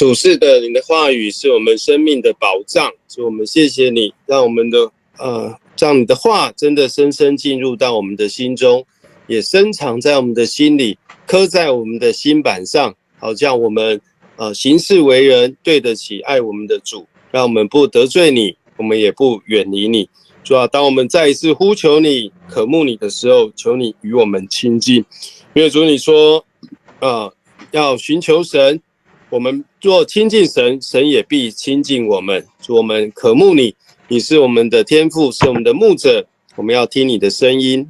主是的，你的话语是我们生命的保障，所以我们谢谢你，让我们的让你的话真的深深进入到我们的心中，也深藏在我们的心里，刻在我们的心板上，好像我们行事为人对得起爱我们的主，让我们不得罪你，我们也不远离你。主啊，当我们再一次呼求你、渴慕你的时候，求你与我们亲近，因为主你说要寻求神，我们若亲近神，神也必亲近我们。主，我们渴慕你，你是我们的天父，是我们的牧者，我们要听你的声音，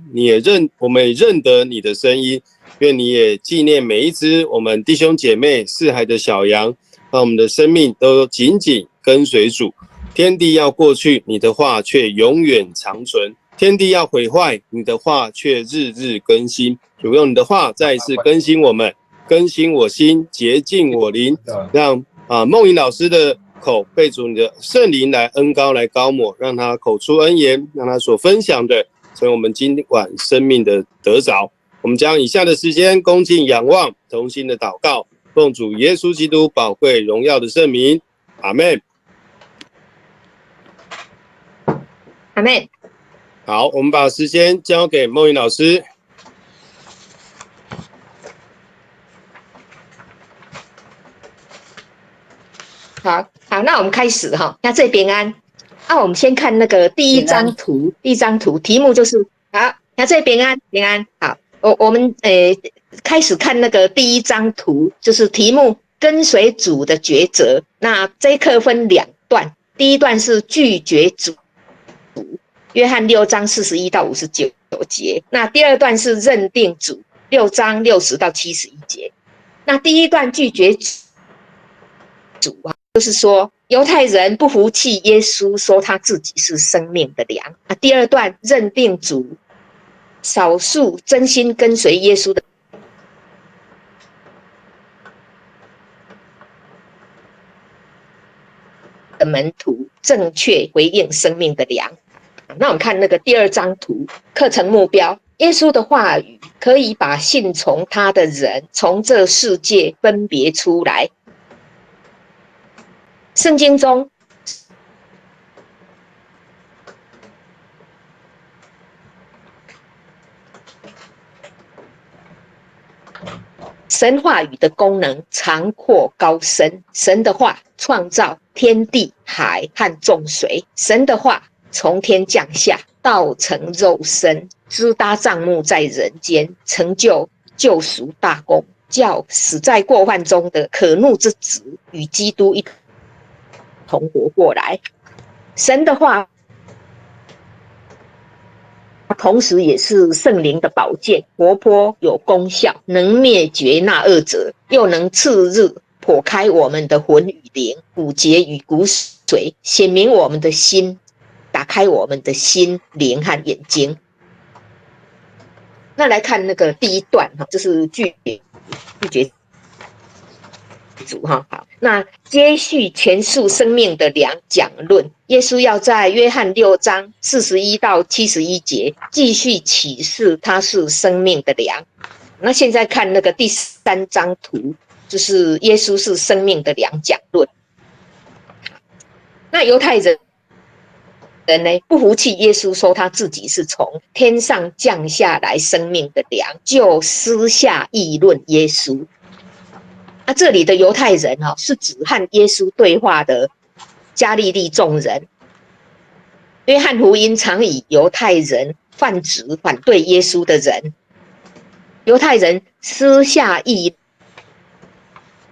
我们也认得你的声音。愿你也纪念每一只我们弟兄姐妹四海的小羊，让我们的生命都紧紧跟随主。天地要过去，你的话却永远长存；天地要毁坏，你的话却日日更新。主，用你的话再一次更新我们，更新我心，洁净我灵，让梦颖老师的口被主你的圣灵来恩膏来膏抹，让他口出恩言，让他所分享的成为我们今晚生命的得着。我们将以下的时间恭敬仰望，同心的祷告，奉主耶稣基督宝贵荣耀的圣名，阿们。阿们。好，我们把时间交给梦颖老师。好，那我们开始哈。那这平安，我们先看那个第一张图，题目就是好。那这平安，好，我们开始看那个第一张图，就是题目跟随主的抉择。那这一课分两段，第一段是拒绝主，约翰6章41到59节。那第二段是认定主，6章60到71节。那第一段拒绝主就是说犹太人不服气耶稣，说他自己是生命的粮。第二段认定主，少数真心跟随耶稣的门徒正确回应生命的粮。那我们看那个第二张图，课程目标，耶稣的话语可以把信从他的人从这世界分别出来。圣经中神话语的功能长阔高深，神的话创造天地海和众水，神的话从天降下，道成肉身，支搭帐幕在人间，成就救赎大功，叫死在过犯中的可怒之子与基督一同活过来。神的话同时也是圣灵的宝剑，活泼有功效，能灭绝那恶者，又能次日剖开我们的魂与灵、骨节与骨髓，显明我们的心，打开我们的心灵和眼睛。那来看那个第一段，就是拒绝主。好，那接续全述生命的粮讲论，耶稣要在约翰6章41到71节继续启示他是生命的粮。那现在看那个第3张图，就是耶稣是生命的粮讲论。那犹太人呢，不服气耶稣，说他自己是从天上降下来生命的粮，就私下议论耶稣。这里的犹太人是指和耶稣对话的加利利众人。约翰福音常以犹太人泛指反对耶稣的人。犹太人私下议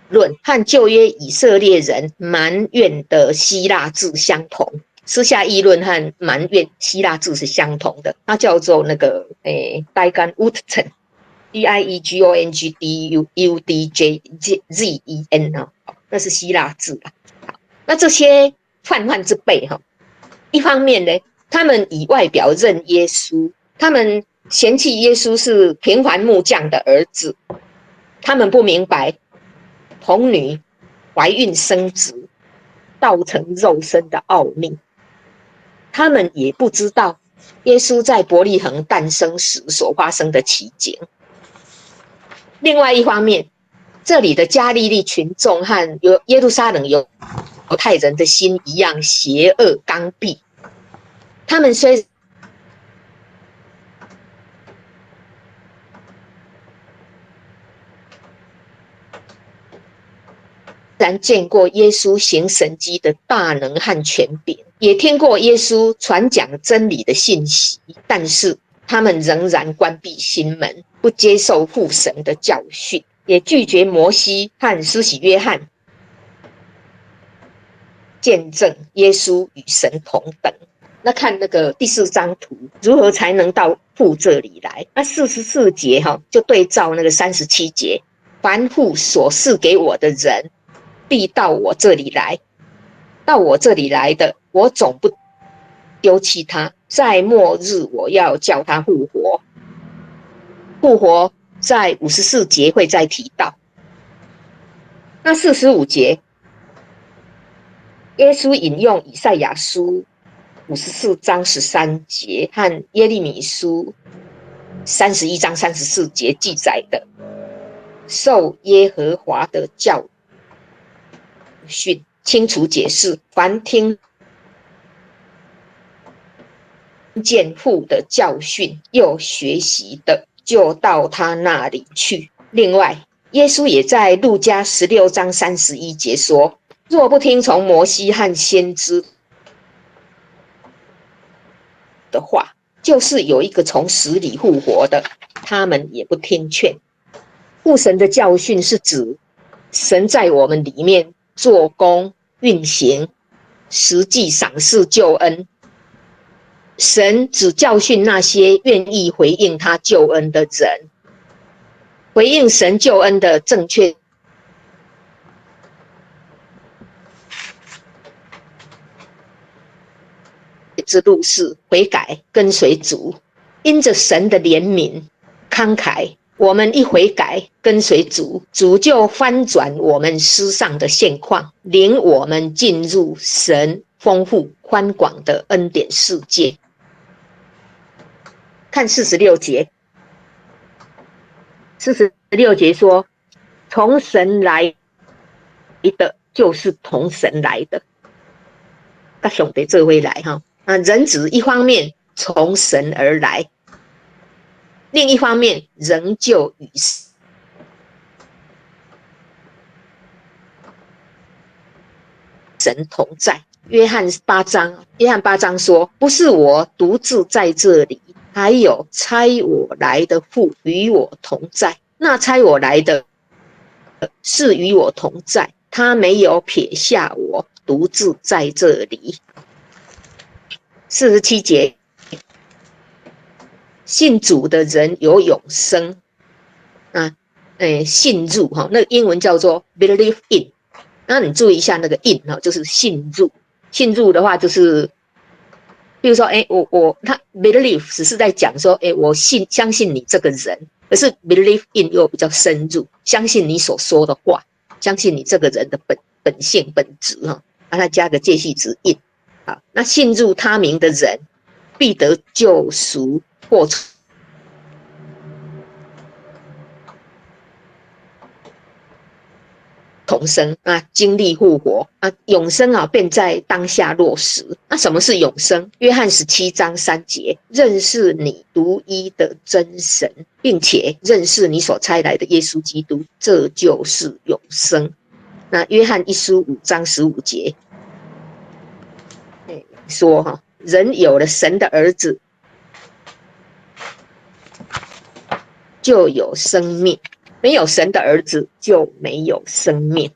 论，和旧约以色列人埋怨的希腊字相同。私下议论和埋怨希腊字是相同的，它叫做那个Diegon Udgen。Diegudjen 那是希腊字。那这些泛泛之辈一方面呢，他们以外表认耶稣，他们嫌弃耶稣是平凡木匠的儿子，他们不明白童女怀孕生子、道成肉身的奥秘，他们也不知道耶稣在伯利恒诞生时所发生的奇景。另外一方面，这里的加利利群众和耶路撒冷犹太人的心一样邪恶刚愎，他们虽然见过耶稣行神迹的大能和权柄，也听过耶稣传讲真理的信息，但是他们仍然关闭心门，不接受父神的教训，也拒绝摩西和施洗约翰见证耶稣与神同等。那看那个第4张图，如何才能到父这里来？那44节就对照那个37节，凡父所赐给我的人，必到我这里来，到我这里来的，我总不丢弃他。在末日，我要叫他复活。复活在54节会再提到。那45节，耶稣引用以赛亚书54章13节和耶利米书31章34节记载的，受耶和华的教训，清楚解释，凡听见父的教训又学习的，就到他那里去。另外，耶稣也在路加16章31节说，若不听从摩西和先知的话，就是有一个从死里复活的，他们也不听劝。父神的教训是指神在我们里面做工运行，实际赏赐救恩。神只教训那些愿意回应他救恩的人，回应神救恩的正确之路是悔改，跟随主，因着神的怜悯慷慨，我们一悔改跟随主，主就翻转我们失丧的现况，领我们进入神丰富宽广的恩典世界。看46节，46节说，从神来的就是同神来的，跟上帝做伙来哈。人子一方面从神而来，另一方面仍旧与神同在。约翰8章说，不是我独自在这里，还有差我来的父与我同在。那差我来的是与我同在，他没有撇下我独自在这里。47节，信主的人有永生信入那个英文叫做 believe in。那你注意一下那个 in 就是信入。信入的话就是，比如说他 believe 只是在讲说我相信你这个人，可是 believe in 又比较深入，相信你所说的话，相信你这个人的本性本质让它加个介系词 in。好，那信入他名的人必得救赎或重生经历复活永生便在当下落实。那什么是永生？约翰17章3节，认识你独一的真神，并且认识你所差来的耶稣基督，这就是永生。那约翰1书5章15节说人有了神的儿子，就有生命，没有神的儿子就没有生命。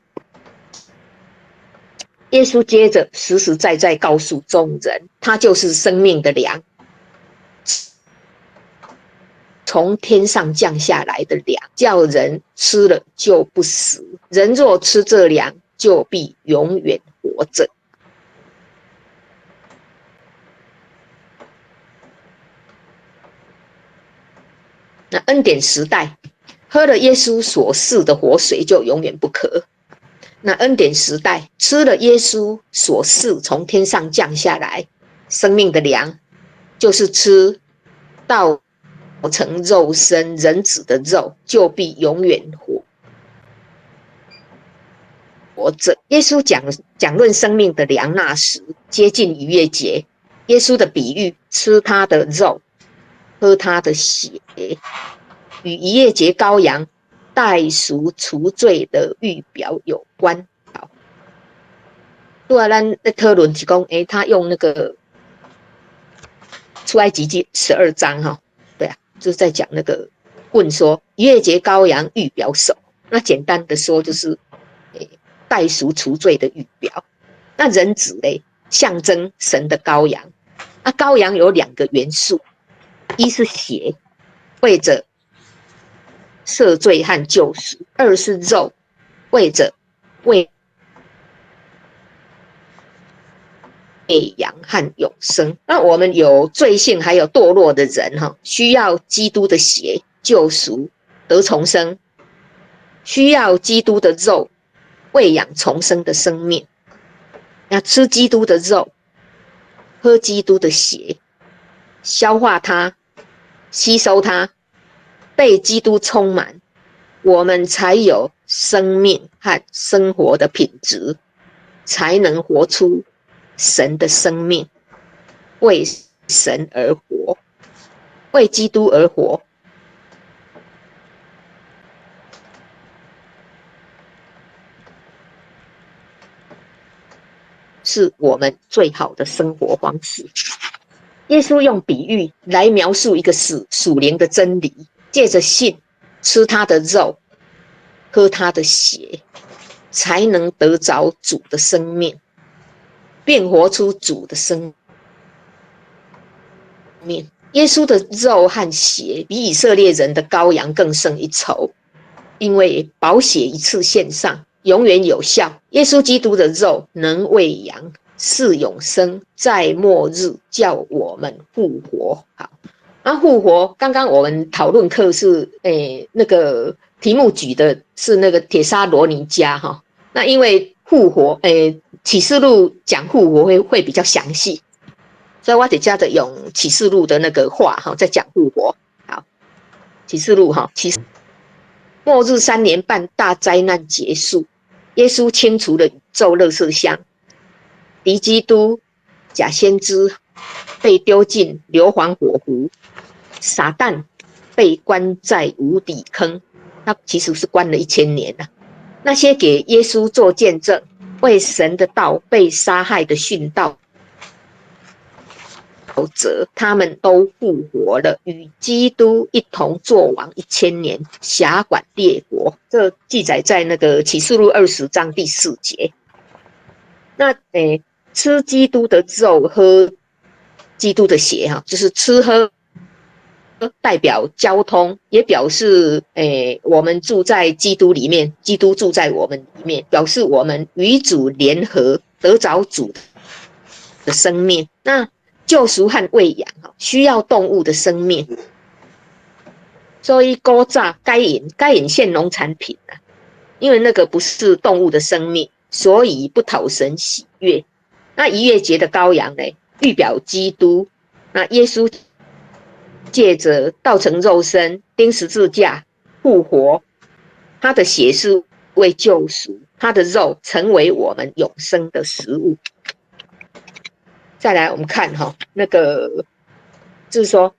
耶稣接着实实在在告诉众人，他就是生命的粮，从天上降下来的粮，叫人吃了就不死。人若吃这粮，就必永远活着。那恩典时代，喝了耶稣所赐的活水就永远不渴。那恩典时代，吃了耶稣所赐从天上降下来生命的粮，就是吃道成肉身人子的肉，就必永远活着。耶稣讲论生命的粮那时，接近逾越节。耶稣的比喻，吃他的肉，喝他的血，与逾越节羔羊代赎除罪的预表有关。好，对啊，咱在讨论是讲，他用那个出埃及记12章哈，对啊，就是在讲那个问说逾越节羔羊预表什么？那简单的说就是，代赎除罪的预表。那人子嘞，象征神的羔羊。那羔羊有2个元素，一是血，为着赦罪和救赎；二是肉，为着喂养和永生。那我们有罪性还有堕落的人哈，需要基督的血救赎得重生，需要基督的肉喂养重生的生命。那吃基督的肉，喝基督的血，消化它，吸收它，被基督充满，我们才有生命和生活的品质，才能活出神的生命，为神而活，为基督而活。是我们最好的生活方式。耶稣用比喻来描述一个属灵的真理，借着信吃他的肉，喝他的血，才能得着主的生命，并活出主的生命。耶稣的肉和血比以色列人的羔羊更胜一筹，因为宝血一次献上，永远有效。耶稣基督的肉能喂养，是永生，在末日叫我们复活。好，那复活，刚刚我们讨论课是那个题目举的是那个帖撒罗尼迦哈。那因为复活，启示录讲复活会比较详细，所以我得加的用启示录的那个话哈，在讲复活。好，启示录哈，末日3年半大灾难结束，耶稣清除了宇宙垃圾箱，敌基督、假先知被丢进硫磺火湖，撒旦被关在无底坑，他其实是关了1000年了。那些给耶稣做见证、为神的道被杀害的殉道者，他们都复活了，与基督一同作王1000年，辖管列国。这记载在那个启示录20章第4节。那吃基督的肉，喝基督的血哈，就是吃喝代表交通，也表示我们住在基督里面，基督住在我们里面，表示我们与主联合，得着主的生命。那救赎和喂养需要动物的生命，所以古早该引献农产品啊，因为那个不是动物的生命，所以不讨神喜悦。那逾越节的羔羊呢，预表基督。那耶稣借着道成肉身，钉十字架，复活，他的血是为救赎，他的肉成为我们永生的食物。再来我们看哈，那个就是说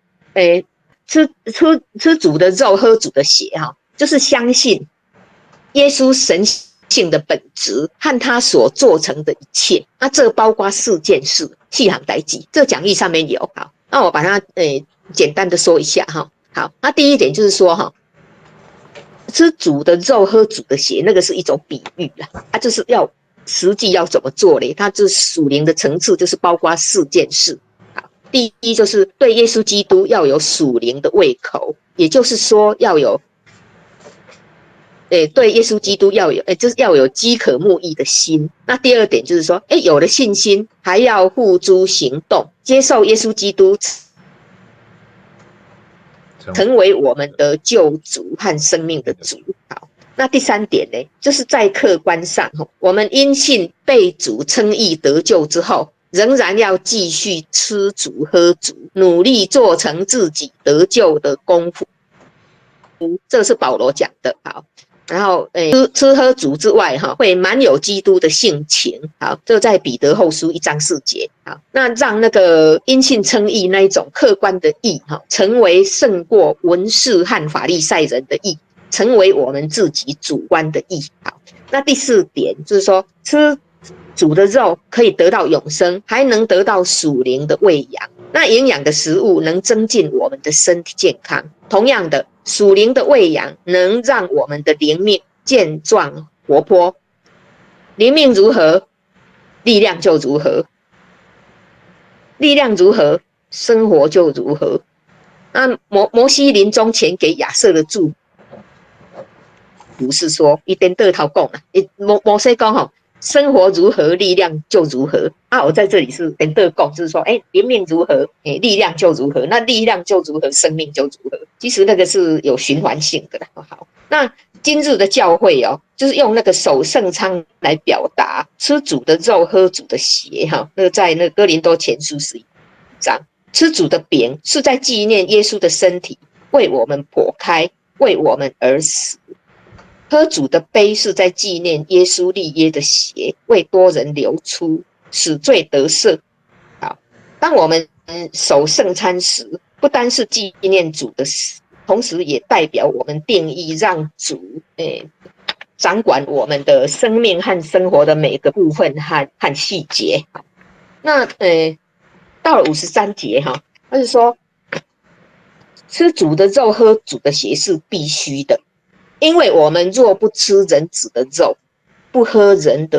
吃主的肉，喝主的血哈，就是相信耶稣神性的本质和他所做成的一切。那这包括4件事，细行代记，这讲义上面有。好，那我把它简单的说一下哈。好，那第一点就是说哈，吃主的肉，喝主的血，那个是一种比喻啦，它就是要实际要怎么做嘞？它这属灵的层次就是包括4件事。好，第一就是对耶稣基督要有属灵的胃口，也就是说要有对耶稣基督要有就是要有饥渴慕义的心。那第二点就是说有了信心，还要付诸行动，接受耶稣基督成为我们的救主和生命的主。好，那第3点呢，就是在客观上我们因信被主称义得救之后，仍然要继续吃主喝主，努力做成自己得救的功夫。这是保罗讲的。好，然后吃喝主之外会满有基督的性情。好，这在彼得后书1章4节。好，那让那个因信称义那一种客观的义成为胜过文士和法利赛人的义，成为我们自己主观的义。好，那第4点就是说，吃主的肉可以得到永生，还能得到属灵的喂养。那营养的食物能增进我们的身体健康，同样的，属灵的喂养能让我们的灵命健壮活泼。灵命如何，力量就如何；力量如何，生活就如何。那摩西临终前给亚瑟的祝福是说，一点得头讲啦，摩西讲生活如何，力量就如何。我在这里是点得讲，就是说，灵命如何，力量就如何。那力量就如何，生命就如何。其实那个是有循环性的啦。好，那今日的教会就是用那个守圣餐来表达吃主的肉，喝主的血那个在那哥林多前书11章，吃主的饼是在纪念耶稣的身体为我们剖开，为我们而死。喝主的杯是在纪念耶稣立约的血为多人流出，使罪得赦。好，当我们守圣餐时，不单是纪念主的死，同时也代表我们定义让主掌管我们的生命和生活的每个部分和细节。那到了53节他就说，吃主的肉，喝主的血是必须的。因为我们若不吃人子的肉，不喝人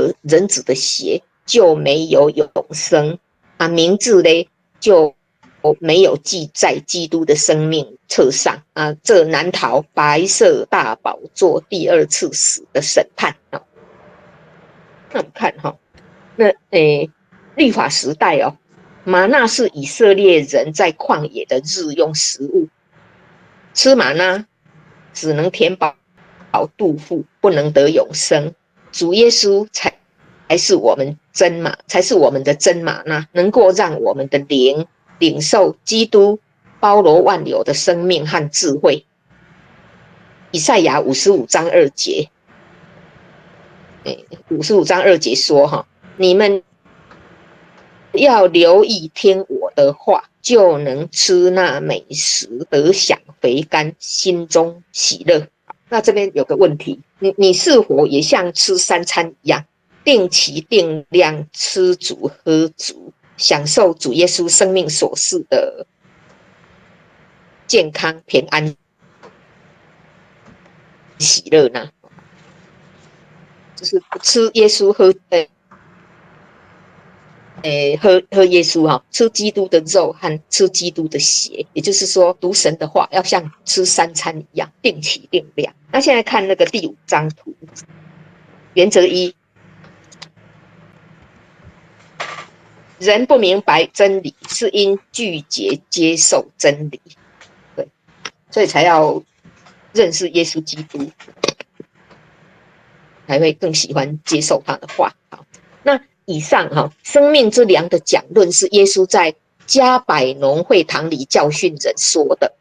子的血，就没有永生名字呢就没有记在基督的生命册上这难逃白色大宝座第2次死的审判。那我们看那律法时代玛纳是以色列人在旷野的日用食物，吃玛纳只能填饱肚腹，不能得永生。主耶稣才是我们的真玛纳，能够让我们的灵领受基督包罗万有的生命和智慧。以赛亚55章2节，55章2节说你们要留意听我的话，就能吃那美食，得享肥甘，心中喜乐。那这边有个问题，你是否也像吃3餐一样，定期定量吃主喝主，享受主耶稣生命所示的健康平安喜乐呢？就是吃耶稣喝耶稣吃基督的肉和吃基督的血，也就是说读神的话要像吃3餐一样，定期定量。那现在看那个第5张图，原则1，人不明白真理，是因拒绝接受真理，对，所以才要认识耶稣基督，才会更喜欢接受他的话。好，那以上生命之粮的讲论是耶稣在加百农会堂里教训人说的。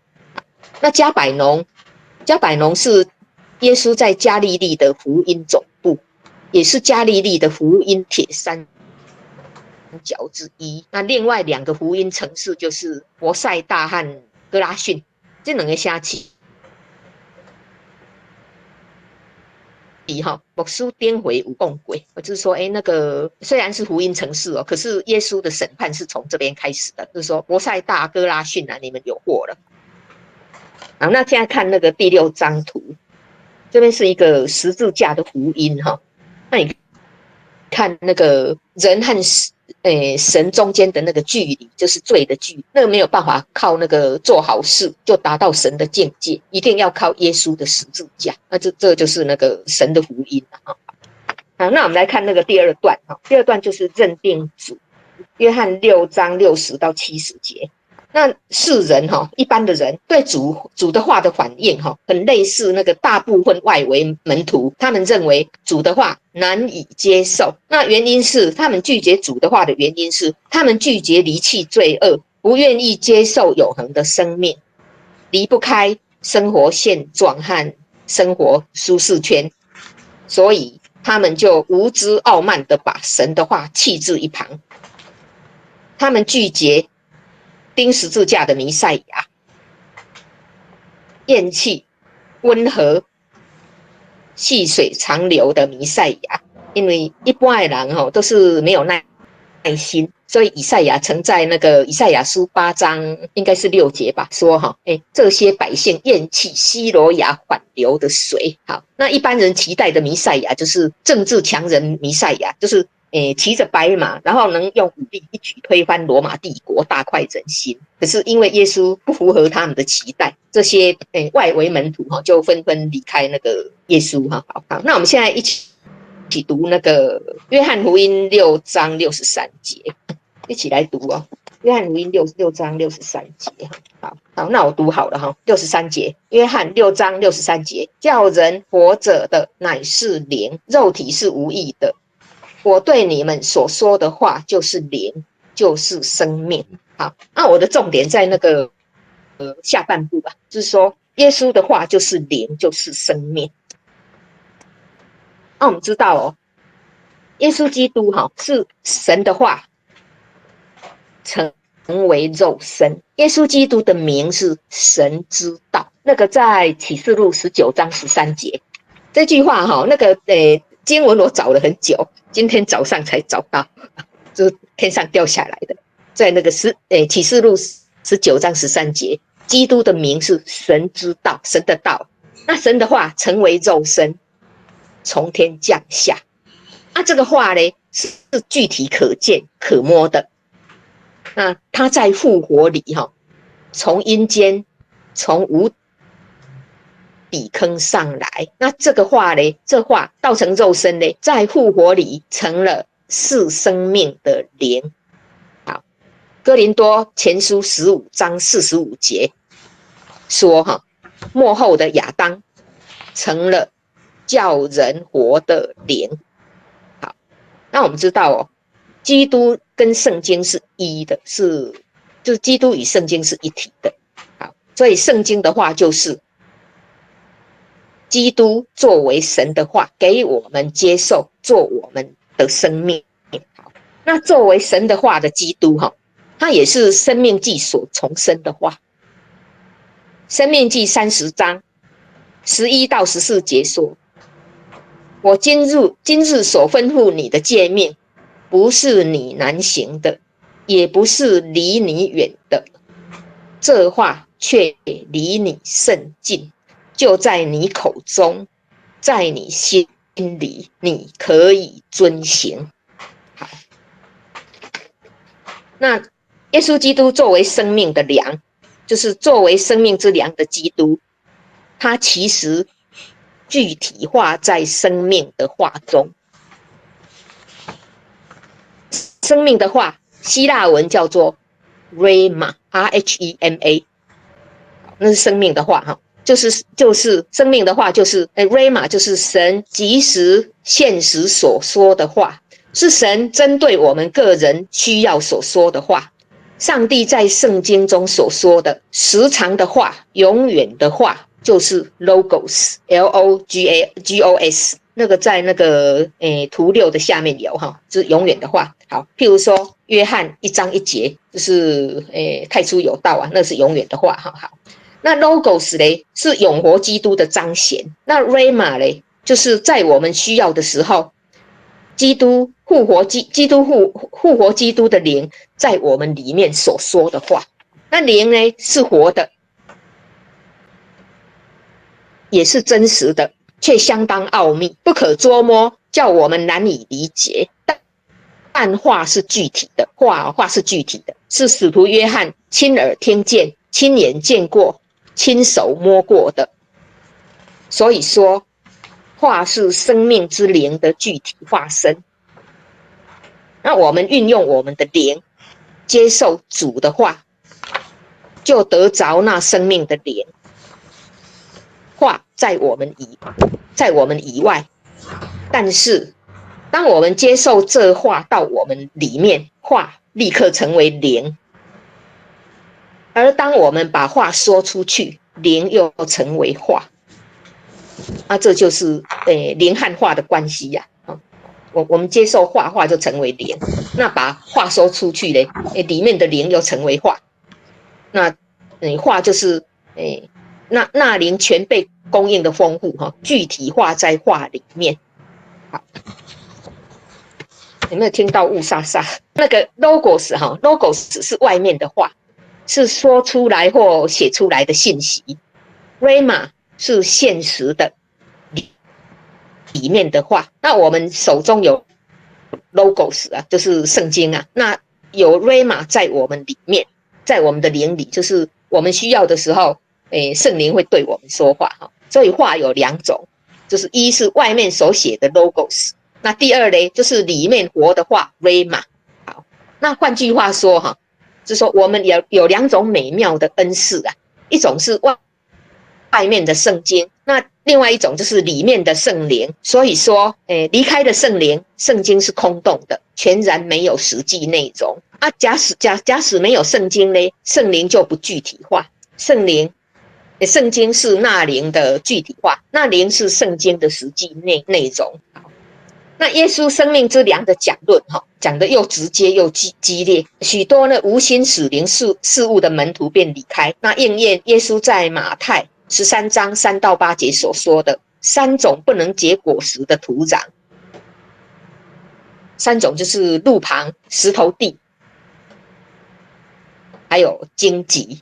那加百农是耶稣在加利利的福音总部，也是加利利的福音铁三角之一。那另外2个福音城市就是伯赛大和哥拉汛，这2个城市牧师颠回有讲过，就是说那个虽然是福音城市可是耶稣的审判是从这边开始的，就是说伯赛大哥拉汛你们有祸了。好，那现在看那个第6张图，这边是一个十字架的福音那你看那个人和神中间的那个距离，就是罪的距离，那个没有办法靠那个做好事就达到神的境界，一定要靠耶稣的十字架。那这就是那个神的福音好，那我们来看那个第2段第2段就是认定主，约翰6章60到70节。那世人一般的人对主的话的反应很类似那个大部分外围门徒，他们认为主的话难以接受。那原因是他们拒绝主的话的原因是他们拒绝离弃罪恶，不愿意接受永恒的生命，离不开生活现状和生活舒适圈，所以他们就无知傲慢的把神的话弃置一旁，他们拒绝钉十字架的弥赛亚，厌弃温和细水长流的弥赛亚，因为一般的人都是没有耐心，所以以赛亚曾在那个以赛亚书8章应该是6节吧，说这些百姓厌弃西罗亚缓流的水。好，那一般人期待的弥赛亚就是政治强人弥赛亚，就是骑着白马，然后能用武力一举推翻罗马帝国，大快人心。可是因为耶稣不符合他们的期待，这些外围门徒就纷纷离开那个耶稣。好，那我们现在一起读那个约翰福音6章63节，一起来读哦。约翰福音6章63节，好，那我读好了哈。63节，约翰6章63节，叫人活着的乃是灵，肉体是无益的。我对你们所说的话就是灵，就是生命。好，那我的重点在那个下半部吧，就是说耶稣的话就是灵，就是生命。那我们知道哦，耶稣基督是神的话成为肉身，耶稣基督的名是神之道。那个在启示录19章13节，这句话那个经文我找了很久，今天早上才找到，就是天上掉下来的，在那个启示录19章13节，基督的名是神之道，神的道。那神的话成为肉身，从天降下。那这个话呢是具体可见可摸的。那他在复活里从阴间从无底坑上来。那这个话呢，这话道成肉身呢，在复活里成了是生命的灵。好，哥林多前书15章45节说末后的亚当成了叫人活的灵。好，那我们知道哦，基督跟圣经是一的，就是基督与圣经是一体的。好，所以圣经的话就是基督作为神的话给我们接受，做我们的生命。好，那作为神的话的基督他也是生命记所重生的话。生命记30章11到14节说，我今日所吩咐你的诫命，不是你难行的，也不是离你远的，这话却离你甚近，就在你口中，在你心里，你可以遵行。好，那耶稣基督作为生命的粮，就是作为生命之粮的基督，他其实具体化在生命的话中。生命的话，希腊文叫做 Rhema， R-H-E-M-A， 那是生命的话就是生命的话，就是Rhema， 就是神即时现实所说的话，是神针对我们个人需要所说的话。上帝在圣经中所说的时常的话，永远的话，就是 Logos， L-O-G-O-S， 那个在那个图6的下面有就是永远的话。好，譬如说约翰1章1节，就是太初有道啊，那是永远的话。好，那 Logos 呢是永活基督的彰显，那 Rhema 呢就是在我们需要的时候，基督复活基督的灵在我们里面所说的话。那灵呢是活的，也是真实的，却相当奥秘，不可捉摸，叫我们难以理解。但话是具体的，话是具体的，是使徒约翰亲耳听见、亲眼见过、亲手摸过的。所以说，话是生命之灵的具体化身。那我们运用我们的灵，接受主的话，就得着那生命的灵。话在我们以外，但是当我们接受这话到我们里面，话立刻成为灵。而当我们把话说出去，灵又成为话。这就是灵和化的关系呀。我们接受化，化就成为灵，那把化收出去嘞，里面的灵又成为化，那化就是那灵全被供应的丰富哈，具体化在化里面。好，有没有听到雾煞煞？那个 logos 哈 ，logos 是外面的话，是说出来或写出来的信息 ，rama 是现实的里面的话。那我们手中有 logos 啊，就是圣经啊，那有 rama 在我们里面，在我们的灵里，就是我们需要的时候，圣灵会对我们说话哈。所以话有两种，就是一是外面所写的 logos。那第二呢，就是里面活的话 rama。好，那换句话说哈，就是说我们有两种美妙的恩赐啊，一种是外面的圣经，那另外一种就是里面的圣灵。所以说，离开的圣灵，圣经是空洞的，全然没有实际内容啊。假使没有圣经呢，圣灵就不具体化，圣经是那灵的具体化，那灵是圣经的实际内容。那耶稣生命之粮的讲论，讲的又直接又激烈，许多呢无心使灵事物的门徒便离开。那应验耶稣在马太13章3到8节所说的3种不能结果实的土壤，3种就是路旁、石头地，还有荆棘。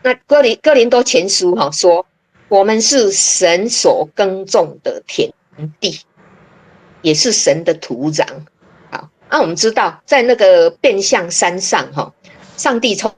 那哥林多前书说，我们是神所耕种的田地，也是神的土壤。好，我们知道在那个变相山上上帝从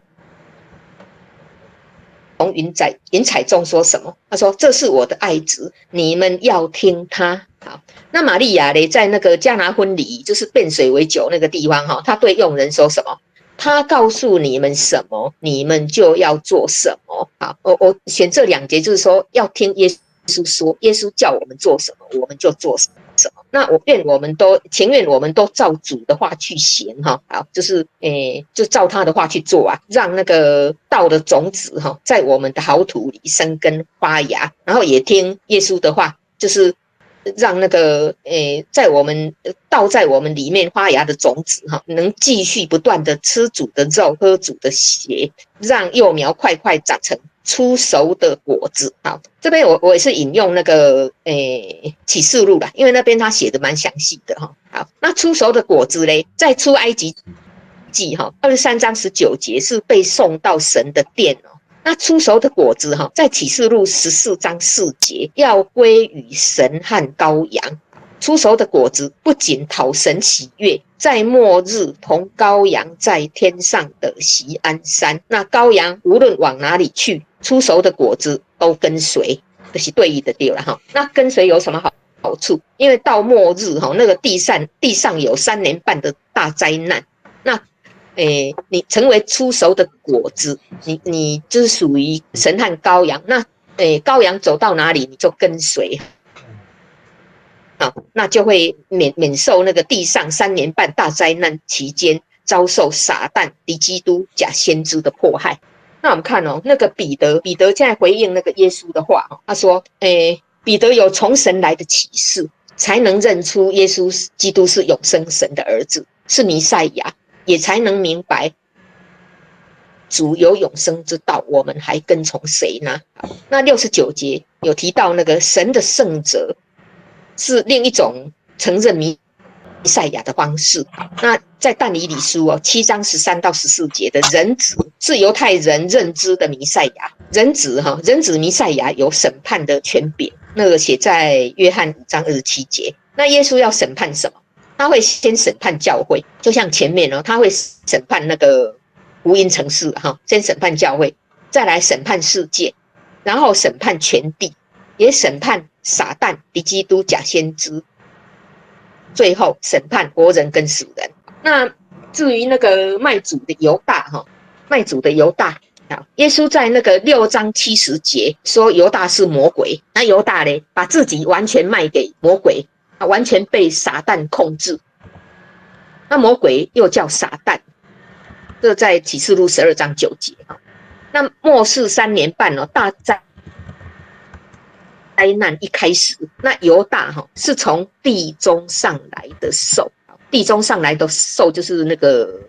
云彩中说什么？他说：“这是我的爱子，你们要听他。”好，那玛利亚呢，在那个迦拿婚礼，就是变水为酒那个地方他对佣人说什么？他告诉你们什么，你们就要做什么。好，我选这2节，就是说要听耶稣说，耶稣叫我们做什么，我们就做什么。那情愿我们都照主的话去行好，就是就照他的话去做啊，让那个道的种子在我们的好土里生根发芽，然后也听耶稣的话，就是让那个在我们道在我们里面发芽的种子能继续不断的吃主的肉，喝主的血，让幼苗快快长成出熟的果子。好，这边我也是引用那个启示录啦，因为那边他写的蛮详细的好，那出熟的果子嘞，在出埃及记23章19节是被送到神的殿那出熟的果子在启示录14章4节要归于神和羔羊。出熟的果子不仅讨神喜悦，在末日同羔羊在天上的锡安山。那羔羊无论往哪里去，出熟的果子都跟随，就是对应的对了那跟随有什么好处？因为到末日那个地上有3年半的大灾难，那你成为出熟的果子，你就是属于神和羔羊。那羔羊走到哪里，你就跟随。那就会免受那个地上3年半大灾难期间遭受撒旦、敌基督、假先知的迫害。那我们看那个彼得现在回应那个耶稣的话他说彼得有从神来的启示，才能认出耶稣基督是永生神的儿子，是弥赛亚，也才能明白主有永生之道，我们还跟从谁呢？那69节有提到那个神的圣者是另一种承认弥赛亚的方式。那在但以理书7章13到14节的人子是犹太人认知的弥赛亚。人子弥赛亚有审判的权柄，那个写在约翰5章27节。那耶稣要审判什么？他会先审判教会，就像前面他会审判那个福音城市先审判教会，再来审判世界，然后审判全地，也审判撒旦、敌基督、假先知，最后审判活人跟死人。那至于那个卖主的犹大耶稣在那个6章70节说犹大是魔鬼。那犹大呢，把自己完全卖给魔鬼，完全被撒旦控制。那魔鬼又叫撒旦，这在启示录12章9节那末世3年半大灾灾难一开始，那犹大是从地中上来的兽，地中上来的兽就是那个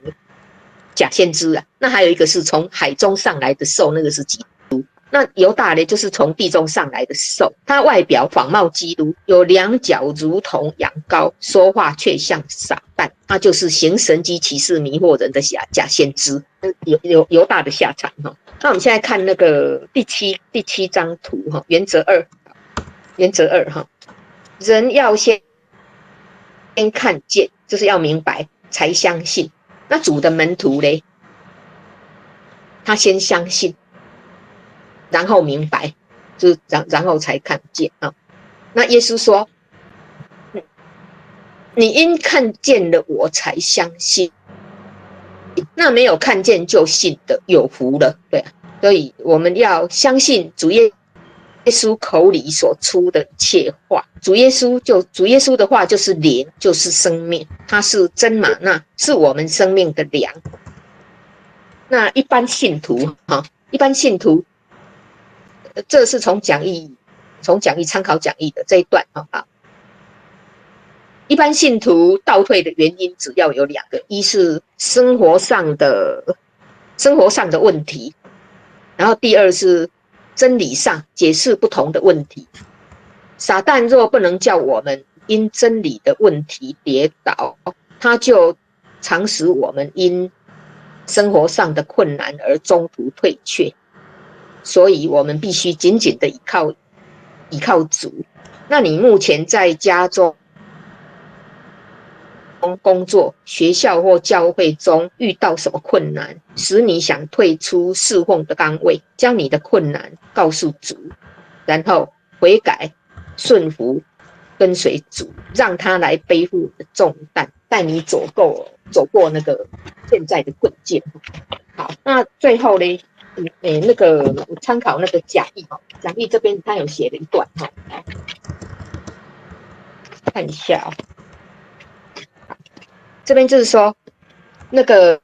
假先知啊。那还有一个是从海中上来的兽，那个是基督。那犹大呢，就是从地中上来的兽，它外表仿冒基督，有两脚如同羊羔，说话却像撒旦，他就是行神迹奇事迷惑人的假先知，犹大的下场哈。那我们现在看那个第七张图哈，原则二哈，人要先看见，就是要明白才相信。那主的门徒嘞，他先相信，然后明白，就是然后才看见啊。那耶稣说：“你因看见了我才相信，那没有看见就信的有福了。”对啊，所以我们要相信主耶稣口里所出的一切话。主耶稣的话就是灵，就是生命，它是真玛纳，是我们生命的粮。那一般信徒这是从讲义参考讲义的这一段啊。一般信徒倒退的原因主要有两个，一是生活上的问题，然后第二是真理上解释不同的问题。撒旦若不能叫我们因真理的问题跌倒，他就常使我们因生活上的困难而中途退却。所以我们必须紧紧的依靠主。那你目前在家中工作、学校或教会中遇到什么困难，使你想退出侍奉的岗位，将你的困难告诉主，然后悔改、顺服、跟随主，让他来背负你的重担，带你走过那个现在的困境。好，那最后呢，那个参考那个讲义讲义这边他有写了一段看一下这边就是说那个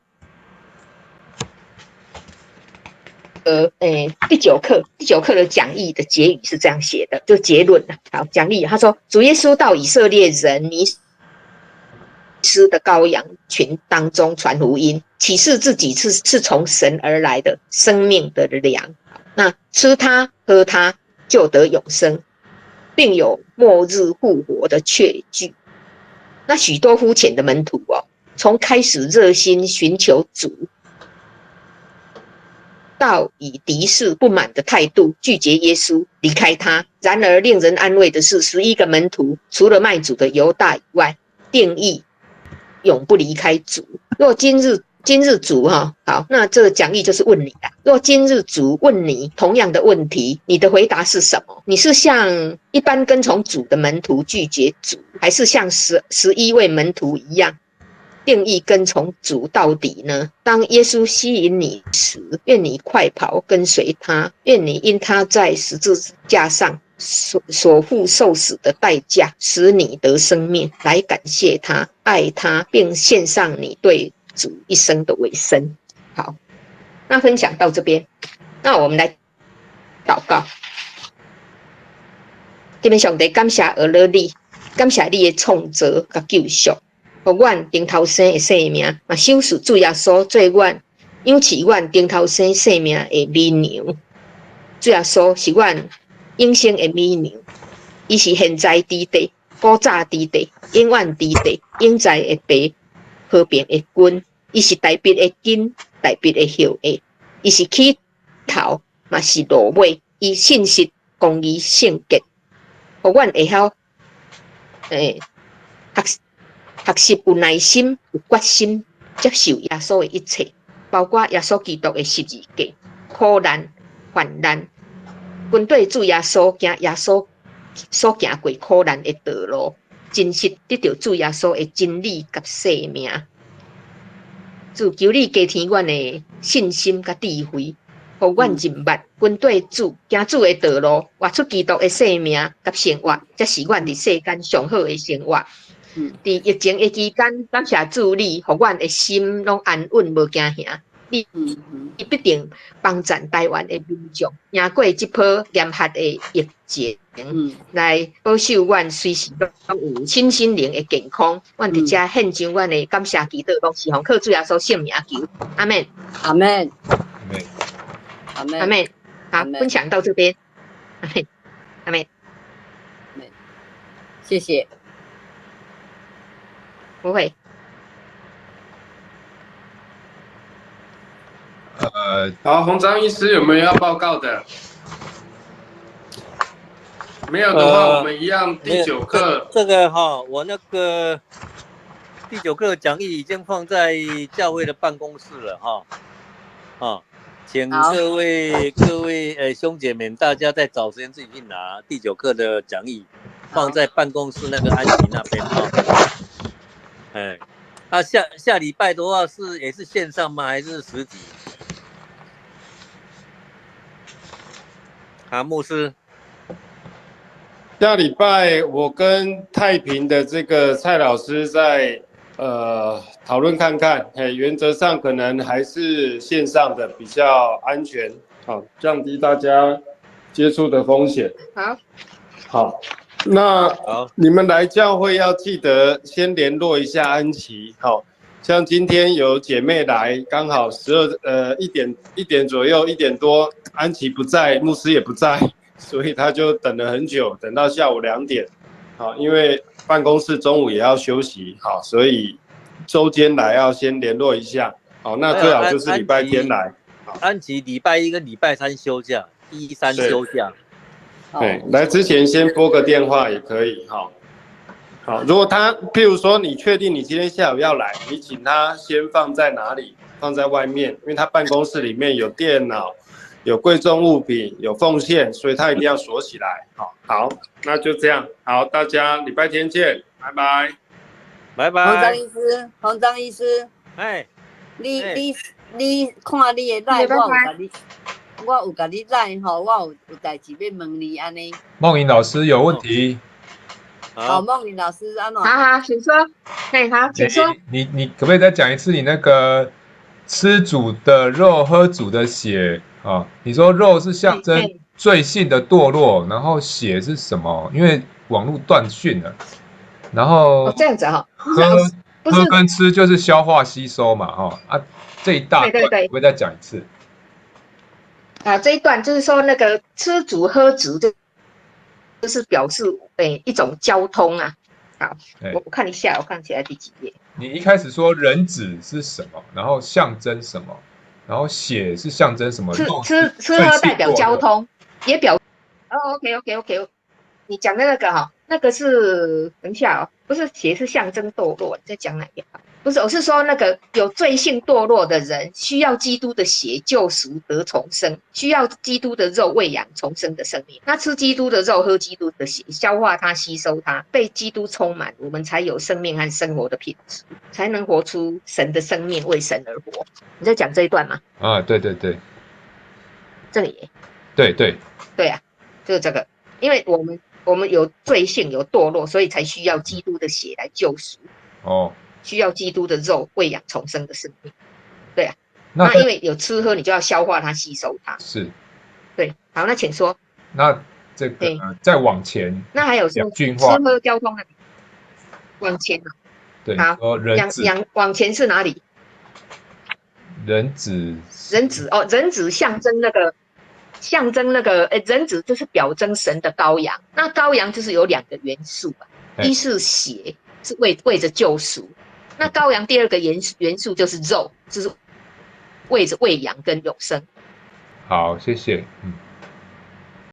第九课的讲义的结语是这样写的，就结论了。好，讲义他说，主耶稣到以色列人迷失的羔羊群当中传福音，启示自己是从神而来的生命的粮，那吃它喝它就得永生，并有末日复活的确据。那许多肤浅的门徒从开始热心寻求主，到以敌视不满的态度拒绝耶稣，离开他。然而令人安慰的是，11个门徒除了卖主的犹大以外，定义永不离开主。若今日主好，那这个讲义就是问你啦。若今日主问你同样的问题，你的回答是什么？你是像一般跟从主的门徒拒绝主，还是像11位门徒一样定义跟从主到底呢？当耶稣吸引你时，愿你快跑跟随他，愿你因他在十字架上所付受死的代价，使你得生命，来感谢他、爱他，并献上你对主一生的委身。好，那分享到这边，那我们来祷告。天父上帝，感谢俄勒你，感谢你的创造和救赎。互阮顶头生的生命，嘛守守主耶稣做阮养饲阮顶头生生命的美牛。主耶稣是阮永生的美牛，伊是现在伫地、古早伫地、永远伫地、永在的地、和平的君。伊是大笔的金，大笔的后裔。伊是起头，嘛是落尾。伊信实、公义、圣洁，互阮会晓学习有耐心、有决心，接受耶稣的一切，包括耶稣基督的十字架、苦难、患难，跟对主耶稣行耶稣所行过苦难的道路，真实得到主耶稣的真理甲生命。主求你加添阮的信心甲智慧，互阮认捌跟对主行主的道路，活出基督的生命甲生活，这是阮伫世间上好的生活。伫疫情的期间，感谢主你，互阮的心拢安稳无惊吓。你必定帮助台湾的民众赢过这波严峻的疫情，来保守阮随时都有身心灵的健康。阮伫遮献上阮的感谢祈祷，讲是奉靠主耶稣圣名求，阿门，阿门，阿门，阿门。好，分享到这边，阿门，阿门，谢谢。不会。好，洪章医师有没有要报告的？没有的话，我们一样第9课。这个哈，我那个第9课讲义已经放在教会的办公室了哈，请各位兄姐妹，大家再找时间自己去拿第9课的讲义，放在办公室那个安琪那边哈。下礼拜的话也是线上吗？还是实体？牧师，下礼拜我跟太平的这个蔡老师在讨论看看，原则上可能还是线上的比较安全，好，降低大家接触的风险。好，那你们来教会要记得先联络一下安琪，好，像今天有姐妹来，刚好1点左右1点多，安琪不在，牧师也不在，所以他就等了很久，等到下午2点，好，因为办公室中午也要休息，好，所以周间来要先联络一下，好，那最好就是礼拜天来。安琪礼拜1跟礼拜3休假，1、3休假。对，来之前先拨个电话也可以，好。好，如果他，譬如说你确定你今天下午要来，你请他先放在哪里？放在外面，因为他办公室里面有电脑、有贵重物品、有奉献，所以他一定要锁起来。好，那就这样。好，大家礼拜天见，拜拜，拜拜。洪章医师，你看你的赖，我有甲你赖吼，我有代志要问你安尼。梦莹老师有问题。梦莹老师安怎？好，请说。好，请说。你可不可以再讲一次你那个吃主的肉，喝主的血啊？你说肉是象征罪性的堕落，然后血是什么？因为网络断讯了。然后这样子哈，喝跟吃就是消化吸收嘛，这一大段可不可以再讲一次？这一段就是说那个吃主喝主就是表示一种交通啊。好，我看一下，我看起来第几页。你一开始说人子是什么，然后象征什么，然后血是象征什么？吃喝代表交通，也表。OK， 你讲的那个那个是等一下不是血是象征堕落，你在讲哪边？不是，我是说那个有罪性堕落的人，需要基督的血救赎得重生，需要基督的肉喂养重生的生命。那吃基督的肉，喝基督的血，消化它，吸收它，被基督充满，我们才有生命和生活的品质，才能活出神的生命，为神而活。你在讲这一段吗？对，这里。对啊，就是这个，因为我们有罪性，有堕落，所以才需要基督的血来救赎。需要基督的肉喂养重生的生命，对啊。那因为有吃喝，你就要消化它、吸收它。是，对。好，那请说。那这个再往前，那还有说吃喝交通那里，往前啊。对，好，往前是哪里？人子人子象征那个人子就是表征神的羔羊。那羔羊就是有2个元素一是血，是为着救赎。那羔羊第2个元素就是肉，就是为着喂养跟永生。好，谢谢。